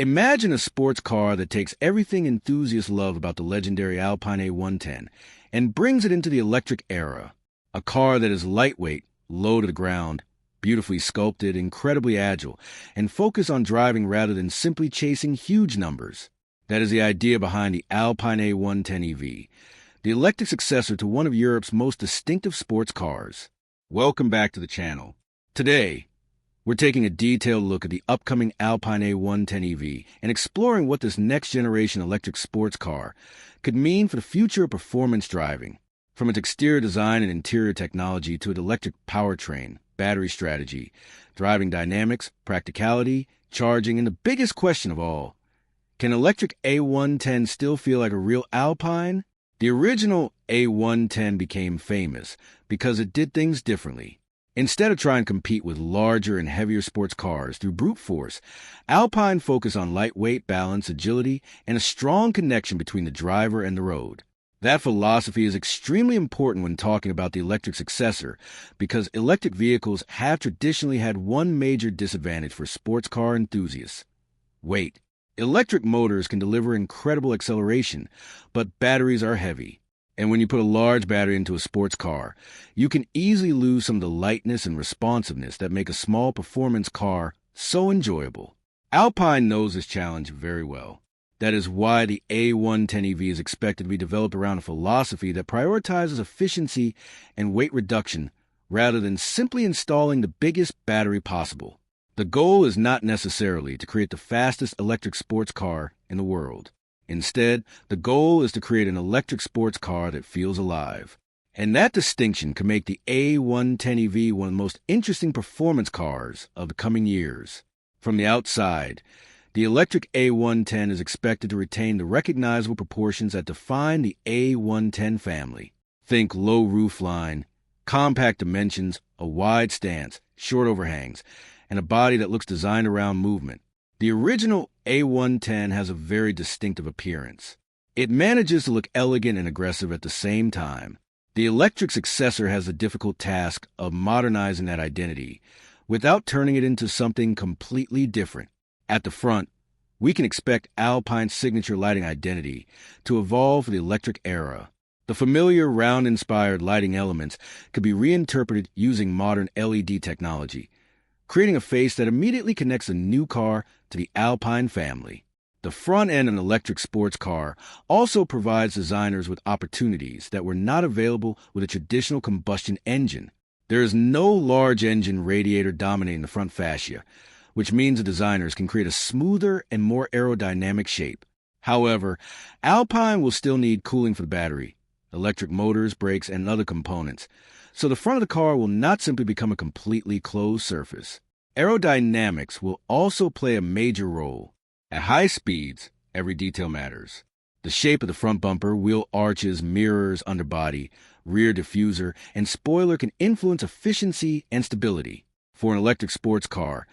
Imagine a sports car that takes everything enthusiasts love about the legendary Alpine A110 and brings it into the electric era. A car that is lightweight, low to the ground, beautifully sculpted, incredibly agile, and focused on driving rather than simply chasing huge numbers. That is the idea behind the Alpine A110 EV, the electric successor to one of Europe's most distinctive sports cars. Welcome back to the channel. Today, we're taking a detailed look at the upcoming Alpine A110 EV and exploring what this next-generation electric sports car could mean for the future of performance driving. From its exterior design and interior technology to its electric powertrain, battery strategy, driving dynamics, practicality, charging, and the biggest question of all, can electric A110 still feel like a real Alpine? The original A110 became famous because it did things differently. Instead of trying to compete with larger and heavier sports cars through brute force, Alpine focused on lightweight, balance, agility, and a strong connection between the driver and the road. That philosophy is extremely important when talking about the electric successor because electric vehicles have traditionally had one major disadvantage for sports car enthusiasts: weight. Electric motors can deliver incredible acceleration, but batteries are heavy. And when you put a large battery into a sports car, you can easily lose some of the lightness and responsiveness that make a small performance car so enjoyable. Alpine knows this challenge very well. That is why the A110 EV is expected to be developed around a philosophy that prioritizes efficiency and weight reduction rather than simply installing the biggest battery possible. The goal is not necessarily to create the fastest electric sports car in the world. Instead, the goal is to create an electric sports car that feels alive. And that distinction can make the A110 EV one of the most interesting performance cars of the coming years. From the outside, the electric A110 is expected to retain the recognizable proportions that define the A110 family. Think low roofline, compact dimensions, a wide stance, short overhangs, and a body that looks designed around movement. The original A110 has a very distinctive appearance. It manages to look elegant and aggressive at the same time. The electric successor has the difficult task of modernizing that identity without turning it into something completely different. At the front, we can expect Alpine's signature lighting identity to evolve for the electric era. The familiar round-inspired lighting elements could be reinterpreted using modern LED technology, creating a face that immediately connects the new car to the Alpine family. The front end of an electric sports car also provides designers with opportunities that were not available with a traditional combustion engine. There is no large engine radiator dominating the front fascia, which means the designers can create a smoother and more aerodynamic shape. However, Alpine will still need cooling for the battery, electric motors, brakes, and other components, so the front of the car will not simply become a completely closed surface. Aerodynamics will also play a major role. At high speeds, every detail matters. The shape of the front bumper, wheel arches, mirrors, underbody, rear diffuser, and spoiler can influence efficiency and stability. For an electric sports car,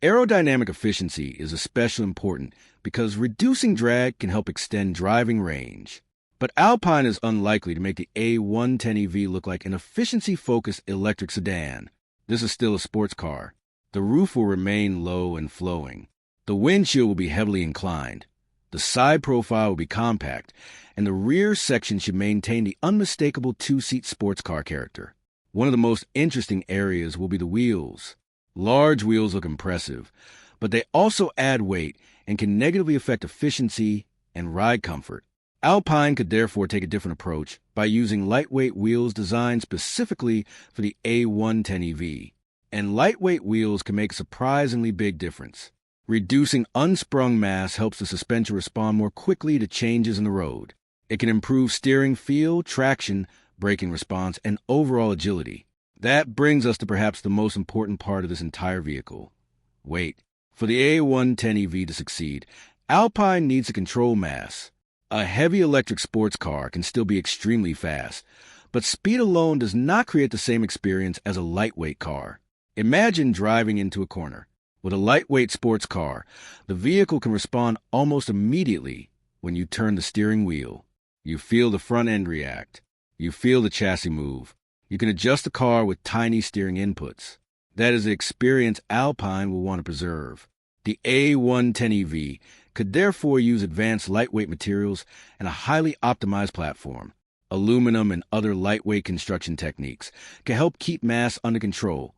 aerodynamic efficiency is especially important because reducing drag can help extend driving range. But Alpine is unlikely to make the A110 EV look like an efficiency-focused electric sedan. This is still a sports car. The roof will remain low and flowing. The windshield will be heavily inclined. The side profile will be compact, and the rear section should maintain the unmistakable two-seat sports car character. One of the most interesting areas will be the wheels. Large wheels look impressive, but they also add weight and can negatively affect efficiency and ride comfort. Alpine could therefore take a different approach by using lightweight wheels designed specifically for the A110 EV. And lightweight wheels can make a surprisingly big difference. Reducing unsprung mass helps the suspension respond more quickly to changes in the road. It can improve steering feel, traction, braking response, and overall agility. That brings us to perhaps the most important part of this entire vehicle: weight. For the A110 EV to succeed, Alpine needs to control mass. A heavy electric sports car can still be extremely fast, but speed alone does not create the same experience as a lightweight car. Imagine driving into a corner. With a lightweight sports car, the vehicle can respond almost immediately when you turn the steering wheel. You feel the front end react. You feel the chassis move. You can adjust the car with tiny steering inputs. That is the experience Alpine will want to preserve. The A110 EV could therefore use advanced lightweight materials and a highly optimized platform. Aluminum and other lightweight construction techniques can help keep mass under control,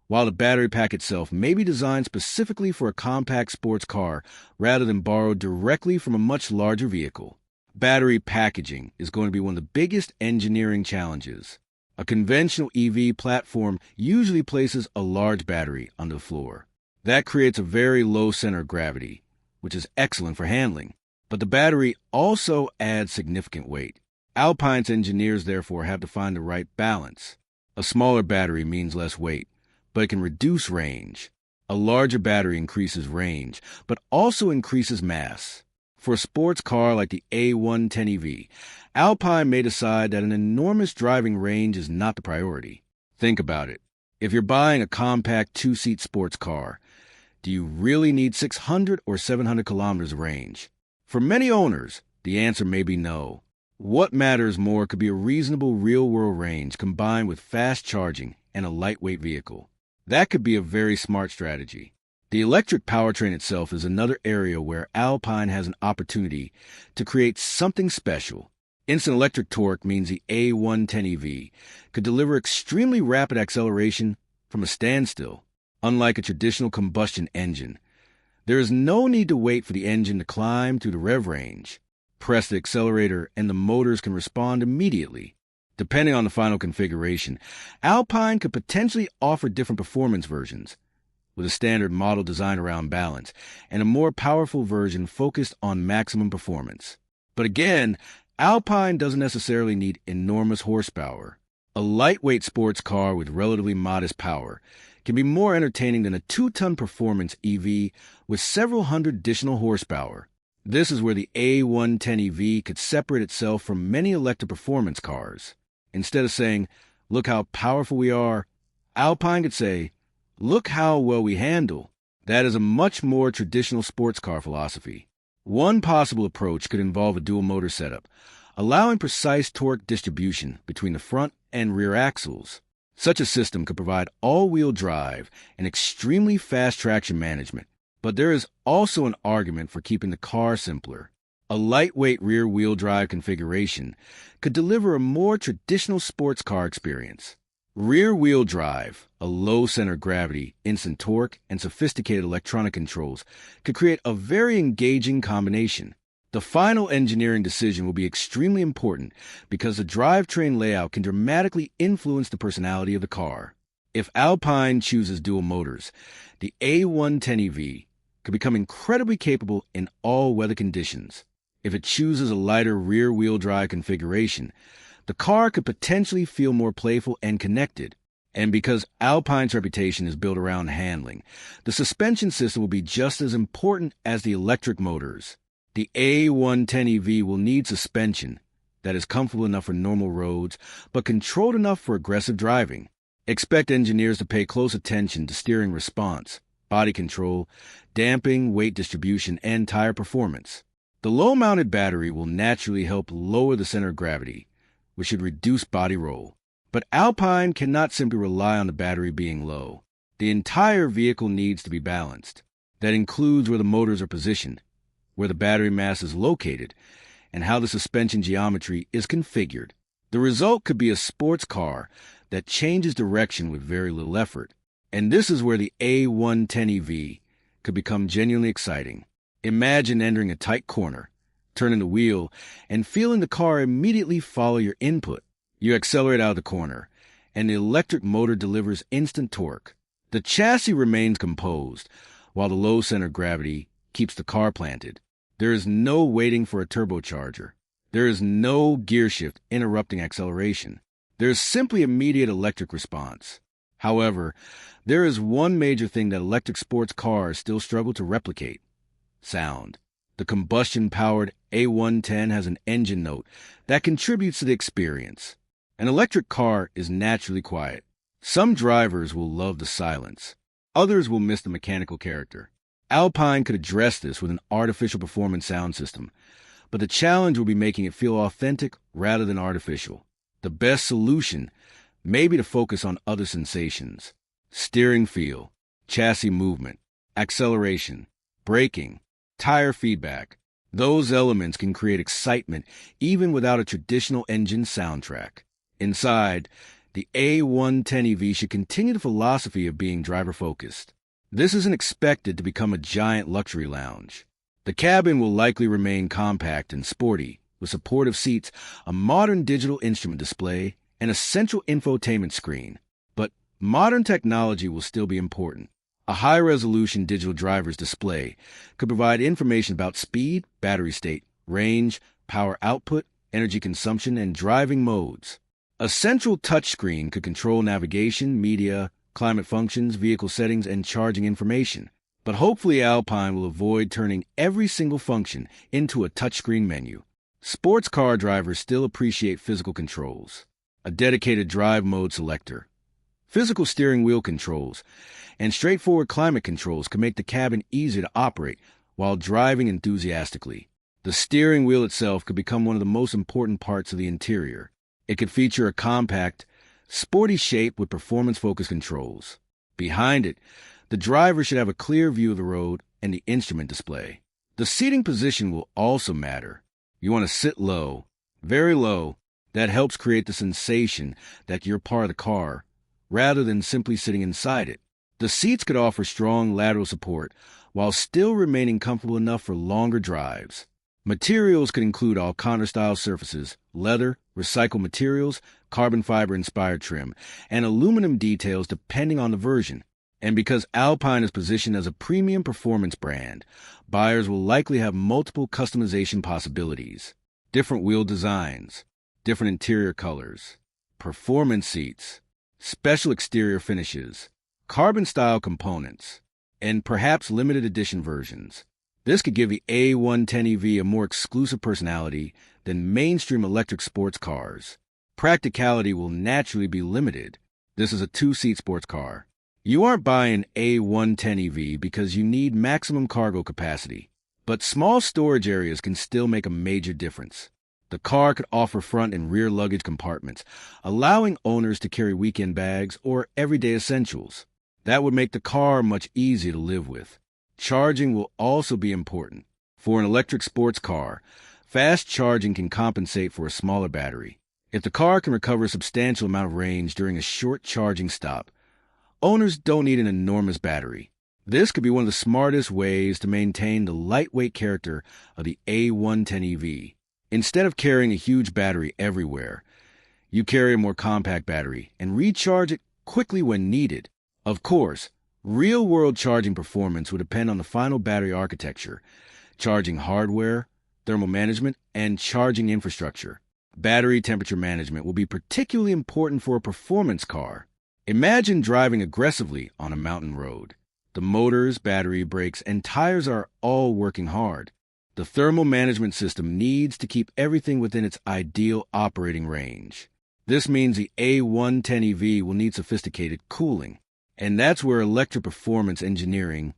while the battery pack itself may be designed specifically for a compact sports car rather than borrowed directly from a much larger vehicle. Battery packaging is going to be one of the biggest engineering challenges. A conventional EV platform usually places a large battery on the floor. That creates a very low center of gravity, which is excellent for handling. But the battery also adds significant weight. Alpine's engineers therefore have to find the right balance. A smaller battery means less weight, but it can reduce range. A larger battery increases range, but also increases mass. For a sports car like the A110 EV, Alpine may decide that an enormous driving range is not the priority. Think about it. If you're buying a compact two-seat sports car, do you really need 600 or 700 kilometers of range? For many owners, the answer may be no. What matters more could be a reasonable real-world range combined with fast charging and a lightweight vehicle. That could be a very smart strategy. The electric powertrain itself is another area where Alpine has an opportunity to create something special. Instant electric torque means the A110 EV could deliver extremely rapid acceleration from a standstill. Unlike a traditional combustion engine, there is no need to wait for the engine to climb through the rev range. Press the accelerator and the motors can respond immediately. Depending on the final configuration, Alpine could potentially offer different performance versions, with a standard model designed around balance and a more powerful version focused on maximum performance. But again, Alpine doesn't necessarily need enormous horsepower. A lightweight sports car with relatively modest power can be more entertaining than a 2-ton performance EV with several hundred additional horsepower. This is where the A110 EV could separate itself from many electric performance cars. Instead of saying, "Look how powerful we are," Alpine could say, "Look how well we handle." That is a much more traditional sports car philosophy. One possible approach could involve a dual motor setup, allowing precise torque distribution between the front and rear axles. Such a system could provide all-wheel drive and extremely fast traction management. But there is also an argument for keeping the car simpler. A lightweight rear-wheel drive configuration could deliver a more traditional sports car experience. Rear-wheel drive, a low center of gravity, instant torque, and sophisticated electronic controls could create a very engaging combination. The final engineering decision will be extremely important because the drivetrain layout can dramatically influence the personality of the car. If Alpine chooses dual motors, the A110 EV could become incredibly capable in all weather conditions. If it chooses a lighter rear-wheel drive configuration, the car could potentially feel more playful and connected. And because Alpine's reputation is built around handling, the suspension system will be just as important as the electric motors. The A110 EV will need suspension that is comfortable enough for normal roads, but controlled enough for aggressive driving. Expect engineers to pay close attention to steering response, body control, damping, weight distribution, and tire performance. The low-mounted battery will naturally help lower the center of gravity, which should reduce body roll. But Alpine cannot simply rely on the battery being low. The entire vehicle needs to be balanced. That includes where the motors are positioned, where the battery mass is located, and how the suspension geometry is configured. The result could be a sports car that changes direction with very little effort. And this is where the A110 EV could become genuinely exciting. Imagine entering a tight corner, turning the wheel, and feeling the car immediately follow your input. You accelerate out of the corner, and the electric motor delivers instant torque. The chassis remains composed, while the low center of gravity keeps the car planted. There is no waiting for a turbocharger. There is no gear shift interrupting acceleration. There is simply immediate electric response. However, there is one major thing that electric sports cars still struggle to replicate: sound. The combustion-powered A110 has an engine note that contributes to the experience. An electric car is naturally quiet. Some drivers will love the silence. Others will miss the mechanical character. Alpine could address this with an artificial performance sound system, but the challenge will be making it feel authentic rather than artificial. The best solution may be to focus on other sensations: steering feel, chassis movement, acceleration, braking, tire feedback. Those elements can create excitement even without a traditional engine soundtrack. Inside, the A110 EV should continue the philosophy of being driver-focused. This isn't expected to become a giant luxury lounge. The cabin will likely remain compact and sporty, with supportive seats, a modern digital instrument display, and a central infotainment screen. But modern technology will still be important. A high-resolution digital driver's display could provide information about speed, battery state, range, power output, energy consumption, and driving modes. A central touchscreen could control navigation, media, climate functions, vehicle settings, and charging information. But hopefully Alpine will avoid turning every single function into a touchscreen menu. Sports car drivers still appreciate physical controls, a dedicated drive mode selector, physical steering wheel controls, and straightforward climate controls can make the cabin easier to operate while driving enthusiastically. The steering wheel itself could become one of the most important parts of the interior. It could feature a compact, sporty shape with performance-focused controls. Behind it, the driver should have a clear view of the road and the instrument display. The seating position will also matter. You want to sit low, very low. That helps create the sensation that you're part of the car, rather than simply sitting inside it. The seats could offer strong lateral support while still remaining comfortable enough for longer drives. Materials could include Alcantara-style surfaces, leather, recycled materials, carbon fiber-inspired trim, and aluminum details depending on the version. And because Alpine is positioned as a premium performance brand, buyers will likely have multiple customization possibilities, different wheel designs, different interior colors, performance seats, special exterior finishes, carbon-style components, and perhaps limited edition versions. This could give the A110 EV a more exclusive personality than mainstream electric sports cars. Practicality will naturally be limited. This is a two-seat sports car. You aren't buying A110 EV because you need maximum cargo capacity, but small storage areas can still make a major difference. The car could offer front and rear luggage compartments, allowing owners to carry weekend bags or everyday essentials. That would make the car much easier to live with. Charging will also be important. For an electric sports car, fast charging can compensate for a smaller battery. If the car can recover a substantial amount of range during a short charging stop, owners don't need an enormous battery. This could be one of the smartest ways to maintain the lightweight character of the A110 EV. Instead of carrying a huge battery everywhere, you carry a more compact battery and recharge it quickly when needed. Of course, real-world charging performance would depend on the final battery architecture, charging hardware, thermal management, and charging infrastructure. Battery temperature management will be particularly important for a performance car. Imagine driving aggressively on a mountain road. The motors, battery, brakes, and tires are all working hard. The thermal management system needs to keep everything within its ideal operating range. This means the A110 EV will need sophisticated cooling. And that's where electric performance engineering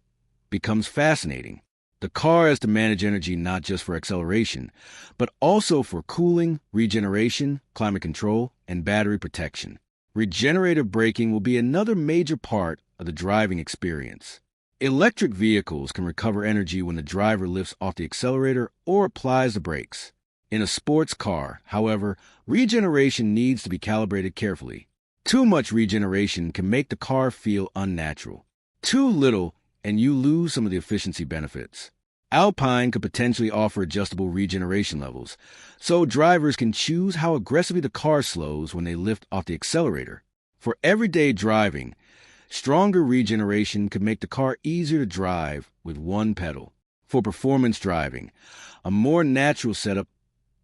becomes fascinating. The car has to manage energy not just for acceleration, but also for cooling, regeneration, climate control, and battery protection. Regenerative braking will be another major part of the driving experience. Electric vehicles can recover energy when the driver lifts off the accelerator or applies the brakes. In a sports car, however, regeneration needs to be calibrated carefully. Too much regeneration can make the car feel unnatural. Too little, and you lose some of the efficiency benefits. Alpine could potentially offer adjustable regeneration levels, so drivers can choose how aggressively the car slows when they lift off the accelerator. For everyday driving, stronger regeneration could make the car easier to drive with one pedal. For performance driving, a more natural setup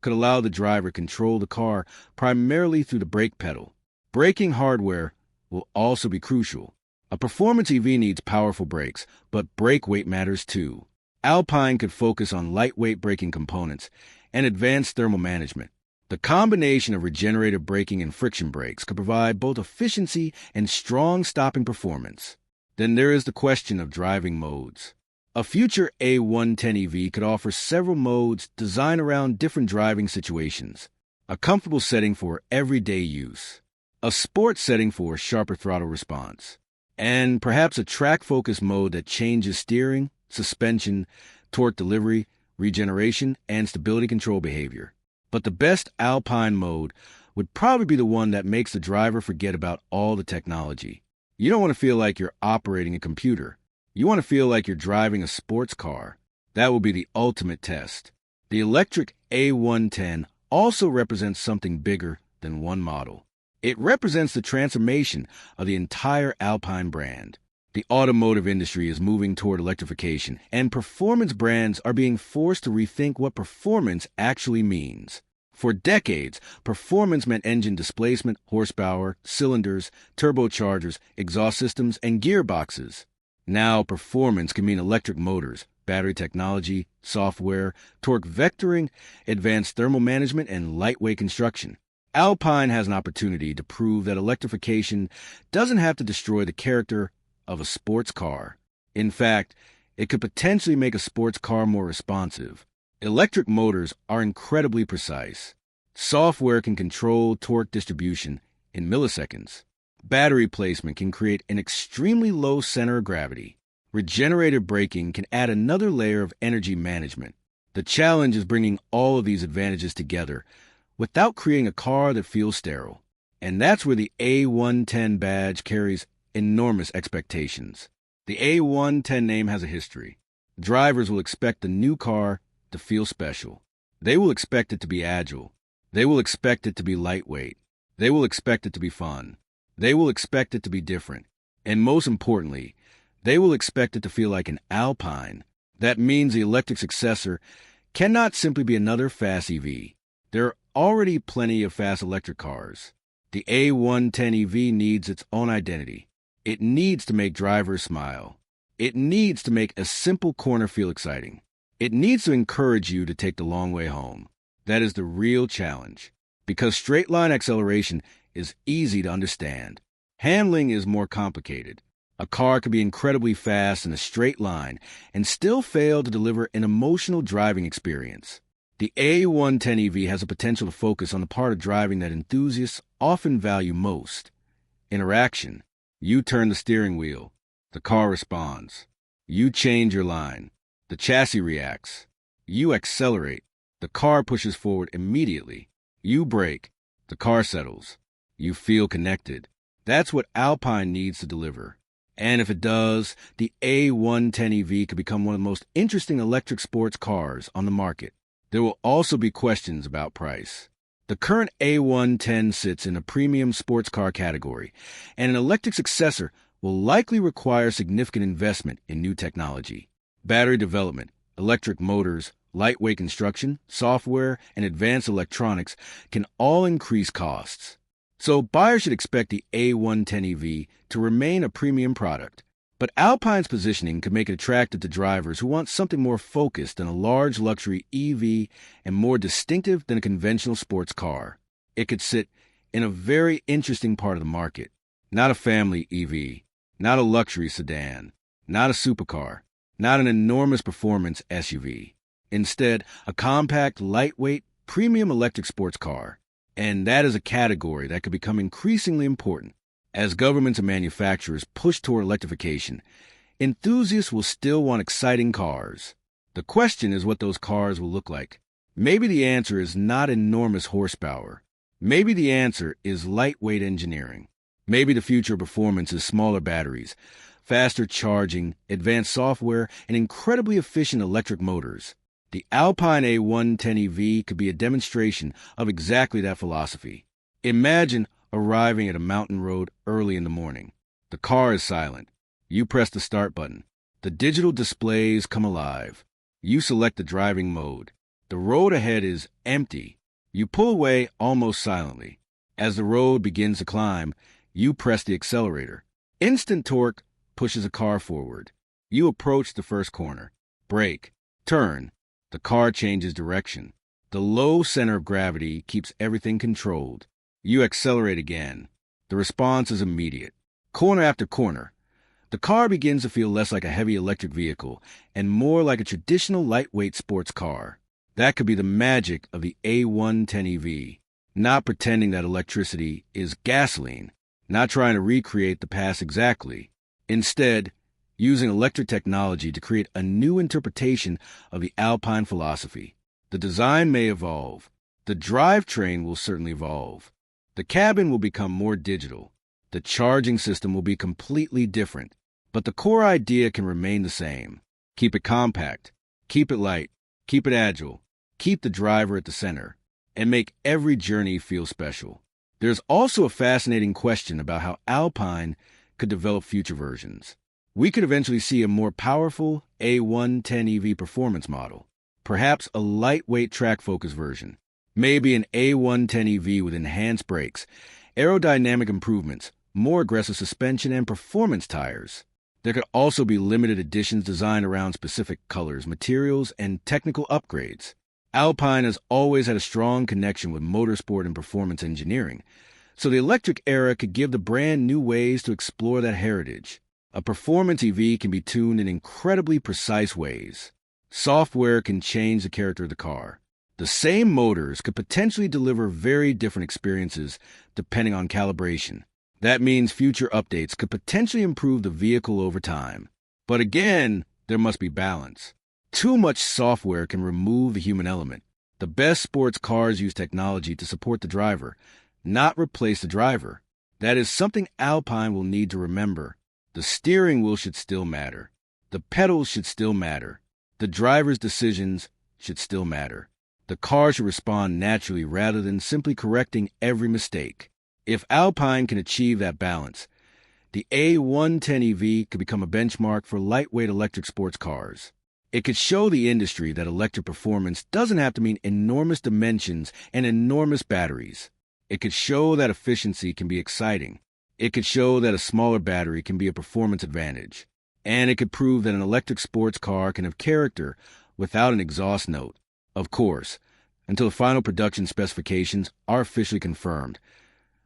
could allow the driver to control the car primarily through the brake pedal. Braking hardware will also be crucial. A performance EV needs powerful brakes, but brake weight matters too. Alpine could focus on lightweight braking components and advanced thermal management. The combination of regenerative braking and friction brakes could provide both efficiency and strong stopping performance. Then there is the question of driving modes. A future A110 EV could offer several modes designed around different driving situations. A comfortable setting for everyday use, a sports setting for sharper throttle response, and perhaps a track-focused mode that changes steering, suspension, torque delivery, regeneration, and stability control behavior. But the best Alpine mode would probably be the one that makes the driver forget about all the technology. You don't want to feel like you're operating a computer. You want to feel like you're driving a sports car. That will be the ultimate test. The electric A110 also represents something bigger than one model. It represents the transformation of the entire Alpine brand. The automotive industry is moving toward electrification, and performance brands are being forced to rethink what performance actually means. For decades, performance meant engine displacement, horsepower, cylinders, turbochargers, exhaust systems, and gearboxes. Now, performance can mean electric motors, battery technology, software, torque vectoring, advanced thermal management, and lightweight construction. Alpine has an opportunity to prove that electrification doesn't have to destroy the character of a sports car. In fact, it could potentially make a sports car more responsive. Electric motors are incredibly precise. Software can control torque distribution in milliseconds. Battery placement can create an extremely low center of gravity. Regenerative braking can add another layer of energy management. The challenge is bringing all of these advantages together without creating a car that feels sterile. And that's where the A110 badge carries enormous expectations. The A110 name has a history. Drivers will expect the new car to feel special. They will expect it to be agile. They will expect it to be lightweight. They will expect it to be fun. They will expect it to be different. And most importantly, they will expect it to feel like an Alpine. That means the electric successor cannot simply be another fast EV. There are already plenty of fast electric cars. The A110 EV needs its own identity. It needs to make drivers smile. It needs to make a simple corner feel exciting. It needs to encourage you to take the long way home. That is the real challenge. Because straight-line acceleration is easy to understand. Handling is more complicated. A car can be incredibly fast in a straight line and still fail to deliver an emotional driving experience. The A110 EV has a potential to focus on the part of driving that enthusiasts often value most. Interaction. You turn the steering wheel. The car responds. You change your line. The chassis reacts. You accelerate. The car pushes forward immediately. You brake. The car settles. You feel connected. That's what Alpine needs to deliver. And if it does, the A110 EV could become one of the most interesting electric sports cars on the market. There will also be questions about price. The current A110 sits in a premium sports car category, and an electric successor will likely require significant investment in new technology. Battery development, electric motors, lightweight construction, software, and advanced electronics can all increase costs. So buyers should expect the A110 EV to remain a premium product. But Alpine's positioning could make it attractive to drivers who want something more focused than a large luxury EV and more distinctive than a conventional sports car. It could sit in a very interesting part of the market. Not a family EV, not a luxury sedan, not a supercar, not an enormous performance SUV. Instead, a compact, lightweight, premium electric sports car. And that is a category that could become increasingly important. As governments and manufacturers push toward electrification, enthusiasts will still want exciting cars. The question is what those cars will look like. Maybe the answer is not enormous horsepower. Maybe the answer is lightweight engineering. Maybe the future of performance is smaller batteries, faster charging, advanced software, and incredibly efficient electric motors. The Alpine A110 EV could be a demonstration of exactly that philosophy. Imagine arriving at a mountain road early in the morning. The car is silent. You press the start button. The digital displays come alive. You select the driving mode. The road ahead is empty. You pull away almost silently. As the road begins to climb, you press the accelerator. Instant torque pushes a car forward. You approach the first corner. Brake. Turn. The car changes direction. The low center of gravity keeps everything controlled. You accelerate again. The response is immediate. Corner after corner. The car begins to feel less like a heavy electric vehicle and more like a traditional lightweight sports car. That could be the magic of the A110 EV. Not pretending that electricity is gasoline. Not trying to recreate the past exactly. Instead, using electric technology to create a new interpretation of the Alpine philosophy. The design may evolve. The drivetrain will certainly evolve. The cabin will become more digital. The charging system will be completely different. But the core idea can remain the same. Keep it compact. Keep it light. Keep it agile. Keep the driver at the center. And make every journey feel special. There's also a fascinating question about how Alpine could develop future versions. We could eventually see a more powerful A110 EV performance model, perhaps a lightweight track-focused version, maybe an A110 EV with enhanced brakes, aerodynamic improvements, more aggressive suspension, and performance tires. There could also be limited editions designed around specific colors, materials, and technical upgrades. Alpine has always had a strong connection with motorsport and performance engineering, so the electric era could give the brand new ways to explore that heritage. A performance EV can be tuned in incredibly precise ways. Software can change the character of the car. The same motors could potentially deliver very different experiences depending on calibration. That means future updates could potentially improve the vehicle over time. But again, there must be balance. Too much software can remove the human element. The best sports cars use technology to support the driver, not replace the driver. That is something Alpine will need to remember. The steering wheel should still matter. The pedals should still matter. The driver's decisions should still matter. The car should respond naturally rather than simply correcting every mistake. If Alpine can achieve that balance, the A110 EV could become a benchmark for lightweight electric sports cars. It could show the industry that electric performance doesn't have to mean enormous dimensions and enormous batteries. It could show that efficiency can be exciting. It could show that a smaller battery can be a performance advantage. And it could prove that an electric sports car can have character without an exhaust note. Of course, until the final production specifications are officially confirmed,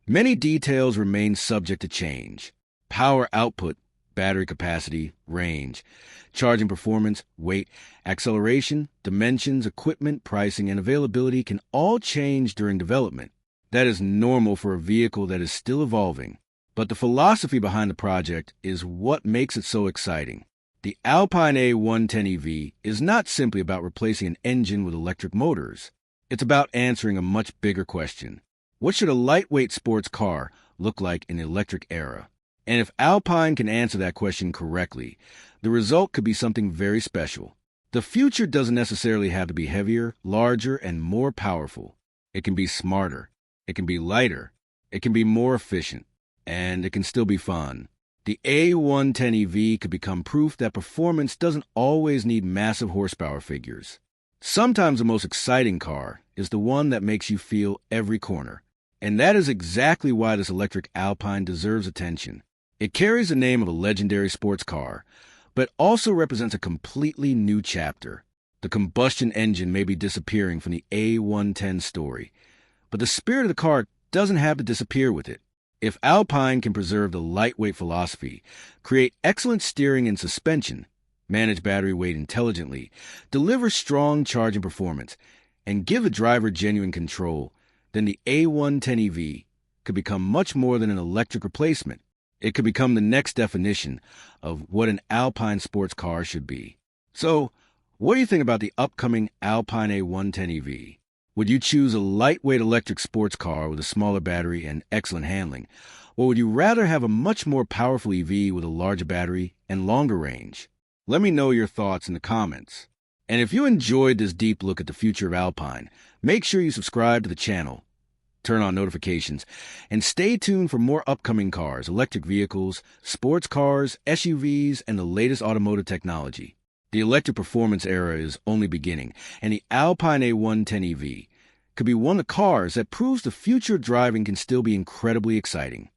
many details remain subject to change. Power output, battery capacity, range, charging performance, weight, acceleration, dimensions, equipment, pricing, and availability can all change during development. That is normal for a vehicle that is still evolving. But the philosophy behind the project is what makes it so exciting. The Alpine A110 EV is not simply about replacing an engine with electric motors. It's about answering a much bigger question. What should a lightweight sports car look like in the electric era? And if Alpine can answer that question correctly, the result could be something very special. The future doesn't necessarily have to be heavier, larger, and more powerful. It can be smarter. It can be lighter. It can be more efficient. And it can still be fun. The A110 EV could become proof that performance doesn't always need massive horsepower figures. Sometimes the most exciting car is the one that makes you feel every corner. And that is exactly why this electric Alpine deserves attention. It carries the name of a legendary sports car, but also represents a completely new chapter. The combustion engine may be disappearing from the A110 story, but the spirit of the car doesn't have to disappear with it. If Alpine can preserve the lightweight philosophy, create excellent steering and suspension, manage battery weight intelligently, deliver strong charging performance, and give the driver genuine control, then the A110 EV could become much more than an electric replacement. It could become the next definition of what an Alpine sports car should be. So, what do you think about the upcoming Alpine A110 EV? Would you choose a lightweight electric sports car with a smaller battery and excellent handling? Or would you rather have a much more powerful EV with a larger battery and longer range? Let me know your thoughts in the comments. And if you enjoyed this deep look at the future of Alpine, make sure you subscribe to the channel, turn on notifications, and stay tuned for more upcoming cars, electric vehicles, sports cars, SUVs, and the latest automotive technology. The electric performance era is only beginning, and the Alpine A110 EV could be one of the cars that proves the future of driving can still be incredibly exciting.